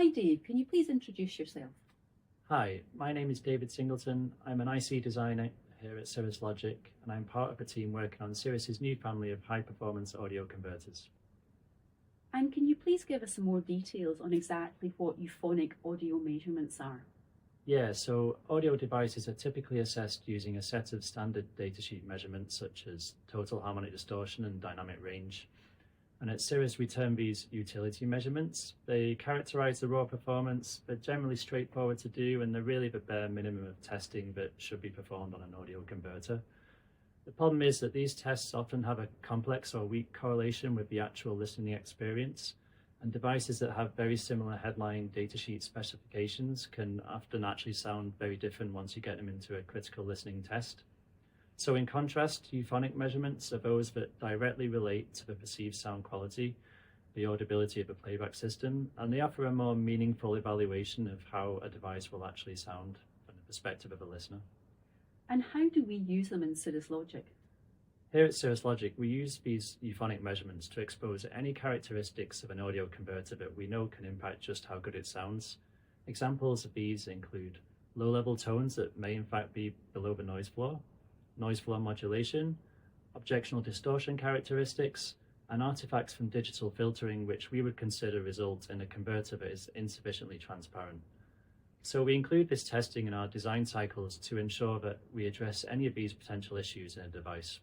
Hi Dave, can you please introduce yourself? Hi, my name is David Singleton. I'm an IC designer here at CirrusLogic, and I'm part of a team working on Cirrus's new family of high-performance audio converters. And can you please give us some more details on exactly what euphonic audio measurements are? Yeah, so audio devices are typically assessed using a set of standard datasheet measurements such as total harmonic distortion and dynamic range. And at Cirrus, we term these utility measurements. They characterize the raw performance. They're generally straightforward to do, and they're really the bare minimum of testing that should be performed on an audio converter. The problem is that these tests often have a complex or weak correlation with the actual listening experience, and devices that have very similar headline datasheet specifications can often actually sound very different once you get them into a critical listening test. So in contrast, euphonic measurements are those that directly relate to the perceived sound quality, the audibility of a playback system, and they offer a more meaningful evaluation of how a device will actually sound from the perspective of a listener. And how do we use them in CirrusLogic? Here at CirrusLogic, we use these euphonic measurements to expose any characteristics of an audio converter that we know can impact just how good it sounds. Examples of these include low-level tones that may in fact be below the noise floor modulation, objectional distortion characteristics, and artifacts from digital filtering which we would consider result in a converter that is insufficiently transparent. So we include this testing in our design cycles to ensure that we address any of these potential issues in a device.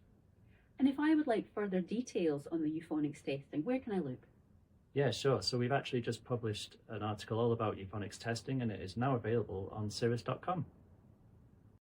And if I would like further details on the euphonics testing, where can I look? Yeah, sure. So we've actually just published an article all about euphonics testing, and it is now available on cirrus.com.